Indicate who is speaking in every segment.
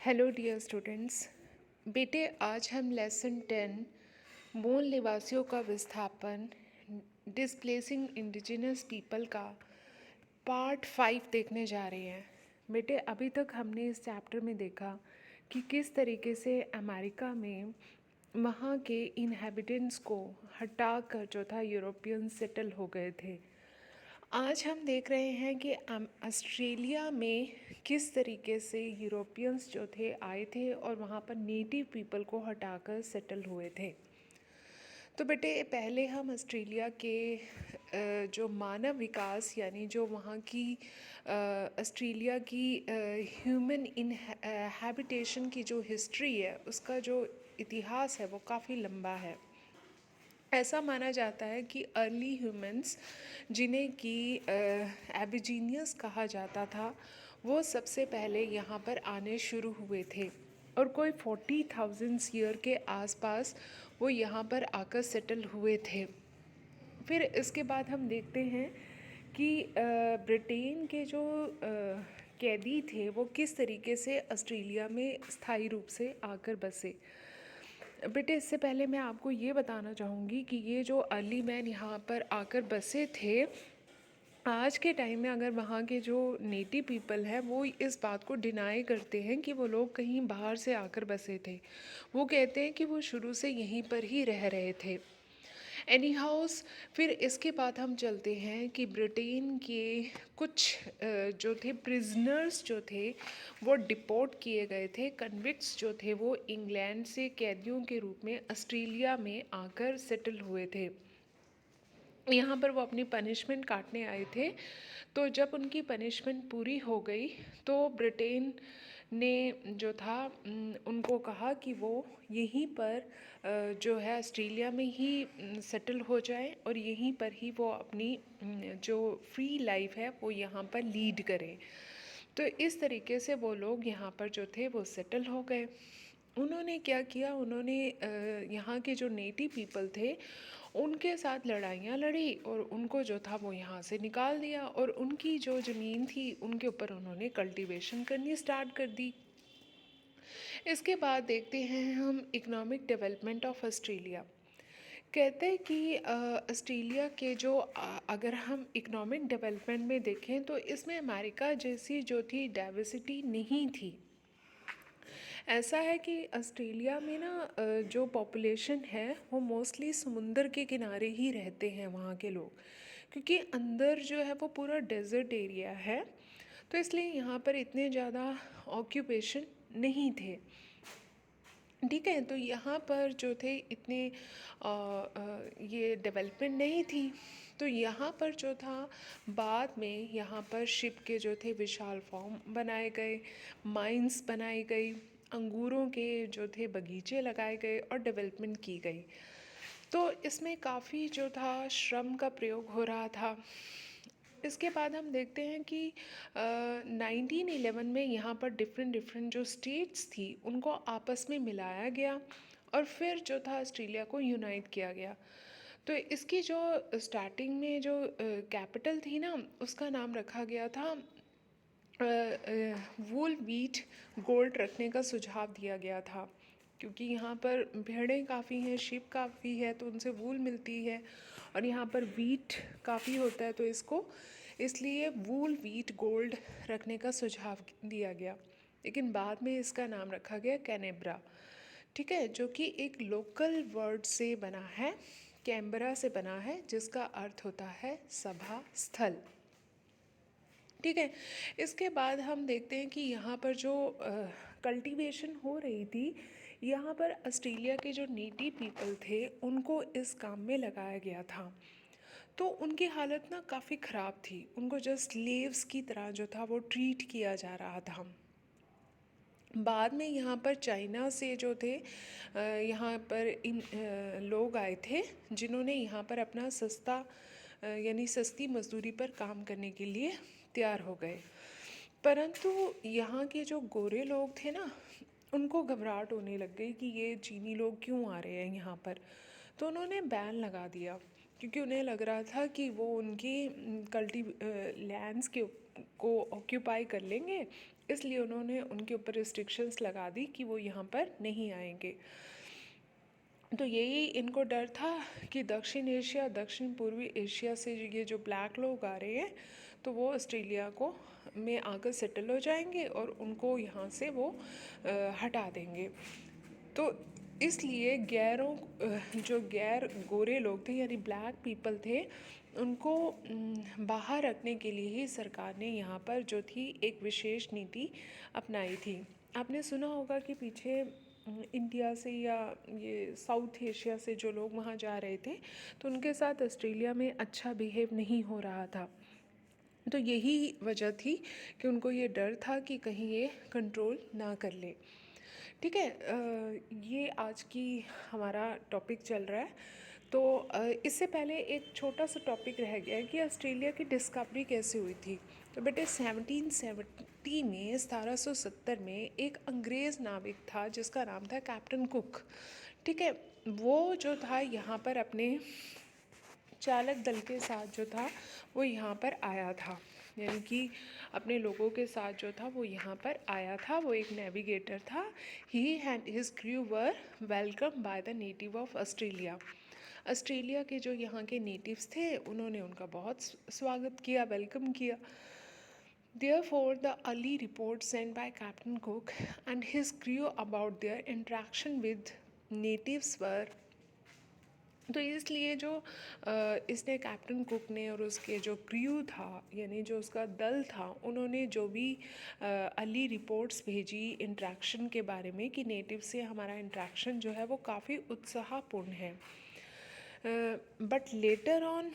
Speaker 1: Hello dear students. बेटे, आज हम लेसन 10 मूल निवासियों का विस्थापन डिस्प्लेसिंग इंडिजिनस पीपल का पार्ट 5 देखने जा रहे हैं। बेटे, अभी तक हमने इस चैप्टर में देखा कि किस तरीके से अमेरिका में वहाँ के इनहेबिटेंट्स को हटाकर जो था यूरोपियन सेटल हो गए थे। आज हम देख रहे हैं कि ऑस्ट्रेलिया में किस तरीके से यूरोपियंस जो थे आए थे और वहाँ पर नेटिव पीपल को हटाकर सेटल हुए थे। तो बेटे, पहले हम ऑस्ट्रेलिया के जो मानव विकास यानी जो वहाँ की ऑस्ट्रेलिया की ह्यूमन इन हैबिटेशन की जो हिस्ट्री है, उसका जो इतिहास है वो काफ़ी लंबा है। ऐसा माना जाता है कि अर्ली ह्यूमंस, जिन्हें कि एबिजीनियस कहा जाता था, वो सबसे पहले यहाँ पर आने शुरू हुए थे और कोई 40,000 ईयर के आसपास वो यहाँ पर आकर सेटल हुए थे। फिर इसके बाद हम देखते हैं कि ब्रिटेन के जो कैदी थे वो किस तरीके से ऑस्ट्रेलिया में स्थायी रूप से आकर बसे। बेटे, इससे पहले मैं आपको ये बताना चाहूँगी कि ये जो अर्ली मैन यहाँ पर आकर बसे थे, आज के टाइम में अगर वहाँ के जो नेटिव पीपल है वो इस बात को डिनाई करते हैं कि वो लोग कहीं बाहर से आकर बसे थे। वो कहते हैं कि वो शुरू से यहीं पर ही रह रहे थे। एनी हाउस, फिर इसके बाद हम चलते हैं कि ब्रिटेन के कुछ जो थे प्रिजनर्स जो थे वो डिपोर्ट किए गए थे। कन्विक्ट्स जो थे वो इंग्लैंड से कैदियों के रूप में ऑस्ट्रेलिया में आकर सेटल हुए थे। यहाँ पर वो अपनी पनिशमेंट काटने आए थे। तो जब उनकी पनिशमेंट पूरी हो गई तो ब्रिटेन ने जो था उनको कहा कि वो यहीं पर जो है ऑस्ट्रेलिया में ही सेटल हो जाए और यहीं पर ही वो अपनी जो फ्री लाइफ है वो यहाँ पर लीड करें। तो इस तरीके से वो लोग यहाँ पर जो थे वो सेटल हो गए। उन्होंने क्या किया, उन्होंने यहाँ के जो नेटिव पीपल थे उनके साथ लड़ाइयाँ लड़ी और उनको जो था वो यहाँ से निकाल दिया और उनकी जो ज़मीन थी उनके ऊपर उन्होंने कल्टीवेशन करनी स्टार्ट कर दी। इसके बाद देखते हैं हम इकोनॉमिक डेवलपमेंट ऑफ ऑस्ट्रेलिया। कहते हैं कि ऑस्ट्रेलिया के जो अगर हम इकोनॉमिक डेवलपमेंट में देखें तो इसमें अमेरिका जैसी जो थी डाइवर्सिटी नहीं थी। ऐसा है कि ऑस्ट्रेलिया में ना जो पॉपुलेशन है वो मोस्टली समुंदर के किनारे ही रहते हैं वहाँ के लोग, क्योंकि अंदर जो है वो पूरा डेजर्ट एरिया है। तो इसलिए यहाँ पर इतने ज़्यादा ऑक्यूपेशन नहीं थे। ठीक है, तो यहाँ पर जो थे इतने ये डेवलपमेंट नहीं थी। तो यहाँ पर जो था बाद में यहाँ पर शिप के जो थे विशाल फॉर्म बनाए गए, माइंस बनाई गई, अंगूरों के जो थे बगीचे लगाए गए और डेवलपमेंट की गई। तो इसमें काफ़ी जो था श्रम का प्रयोग हो रहा था। इसके बाद हम देखते हैं कि 1911 में यहाँ पर डिफरेंट डिफरेंट जो स्टेट्स थी उनको आपस में मिलाया गया और फिर जो था ऑस्ट्रेलिया को यूनाइट किया गया। तो इसकी जो स्टार्टिंग में जो कैपिटल थी ना, उसका नाम रखा गया था वूल वीट गोल्ड रखने का सुझाव दिया गया था, क्योंकि यहाँ पर भेड़ें काफ़ी हैं, शीप काफ़ी है, तो उनसे वूल मिलती है और यहाँ पर वीट काफ़ी होता है, तो इसको इसलिए वूल वीट गोल्ड रखने का सुझाव दिया गया। लेकिन बाद में इसका नाम रखा गया कैनबरा। ठीक है, जो कि एक लोकल वर्ड से बना है, कैनबरा से बना है, जिसका अर्थ होता है सभा स्थल। ठीक है, इसके बाद हम देखते हैं कि यहाँ पर जो कल्टीवेशन हो रही थी, यहाँ पर ऑस्ट्रेलिया के जो नेटिव पीपल थे उनको इस काम में लगाया गया था। तो उनकी हालत ना काफ़ी ख़राब थी, उनको जस्ट स्लेव्स की तरह जो था वो ट्रीट किया जा रहा था। बाद में यहाँ पर चाइना से जो थे यहाँ पर लोग आए थे जिन्होंने यहाँ पर अपना सस्ता यानी सस्ती मजदूरी पर काम करने के लिए तैयार हो गए। परंतु यहाँ के जो गोरे लोग थे ना, उनको घबराहट होने लग गई कि ये चीनी लोग क्यों आ रहे हैं यहाँ पर। तो उन्होंने बैन लगा दिया, क्योंकि उन्हें लग रहा था कि वो उनकी लैंड्स के को ऑक्यूपाई कर लेंगे, इसलिए उन्होंने उनके ऊपर रिस्ट्रिक्शंस लगा दी कि वो यहाँ पर नहीं आएंगे। तो यही इनको डर था कि दक्षिण एशिया, दक्षिण पूर्वी एशिया से ये जो ब्लैक लोग आ रहे हैं तो वो ऑस्ट्रेलिया को में आकर सेटल हो जाएंगे और उनको यहाँ से वो हटा देंगे। तो इसलिए जो गैर गोरे लोग थे यानी ब्लैक पीपल थे, उनको बाहर रखने के लिए ही सरकार ने यहाँ पर जो थी एक विशेष नीति अपनाई थी। आपने सुना होगा कि पीछे इंडिया से या ये साउथ एशिया से जो लोग वहाँ जा रहे थे तो उनके साथ ऑस्ट्रेलिया में अच्छा बिहेव नहीं हो रहा था। तो यही वजह थी कि उनको ये डर था कि कहीं ये कंट्रोल ना कर ले। ठीक है, ये आज की हमारा टॉपिक चल रहा है। तो इससे पहले एक छोटा सा टॉपिक रह गया है कि ऑस्ट्रेलिया की डिस्कवरी कैसे हुई थी। तो बेटे 1770 में 1770 में एक अंग्रेज़ नाविक था जिसका नाम था कैप्टन कुक। ठीक है, वो जो था यहाँ पर अपने चालक दल के साथ जो था वो यहाँ पर आया था, यानी कि अपने लोगों के साथ जो था वो यहाँ पर आया था। वो एक नेविगेटर था। He and his crew were welcome by the native of Australia. Australia के जो यहाँ के नेटिव्स थे उन्होंने उनका बहुत स्वागत किया, वेलकम किया। Therefore, the early reports sent by Captain Cook and his crew about their interaction with natives were, तो इसलिए जो इसने कैप्टन कुक ने और उसके जो क्रू था यानी जो उसका दल था उन्होंने जो भी अर्ली रिपोर्ट्स भेजी इंट्रैक्शन के बारे में कि नेटिव से हमारा इंट्रैक्शन जो है वो काफ़ी उत्साहपूर्ण है। बट लेटर ऑन,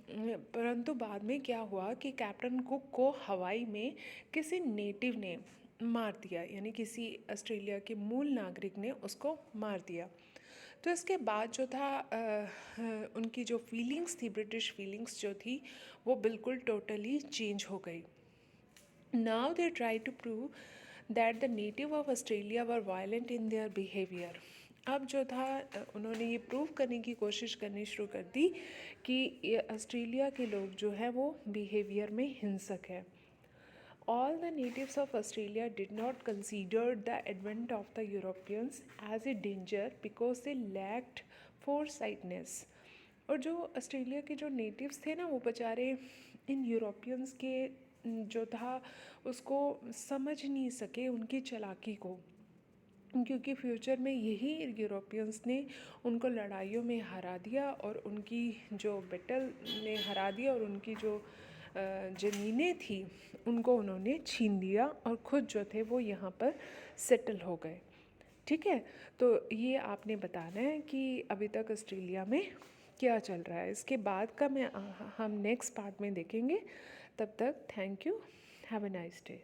Speaker 1: परंतु बाद में क्या हुआ कि कैप्टन कुक को हवाई में किसी नेटिव ने मार दिया, यानी किसी ऑस्ट्रेलिया के मूल नागरिक ने उसको मार दिया। तो इसके बाद जो था उनकी जो फीलिंग्स थी, ब्रिटिश फीलिंग्स जो थी वो बिल्कुल टोटली चेंज हो गई। Now they try to prove that the native of Australia were violent in their behaviour. अब जो था उन्होंने ये प्रूव करने की कोशिश करनी शुरू कर दी कि ये ऑस्ट्रेलिया के लोग जो है वो बिहेवियर में हिंसक है। All the natives of Australia did not consider the advent of the Europeans as a danger because they lacked foresightness। और जो ऑस्ट्रेलिया के जो नेटिव्स थे ना वो बेचारे इन यूरोपियंस के जो था उसको समझ नहीं सके, उनकी चालाकी को, क्योंकि फ्यूचर में यही यूरोपियंस ने उनको लड़ाइयों में हरा दिया और उनकी जो बैटल ने हरा दिया और उनकी जो ज़मीनें थी उनको उन्होंने छीन लिया और ख़ुद जो थे वो यहाँ पर सेटल हो गए। ठीक है, तो ये आपने बताना है कि अभी तक ऑस्ट्रेलिया में क्या चल रहा है। इसके बाद का हम नेक्स्ट पार्ट में देखेंगे। तब तक thank you, have a nice day.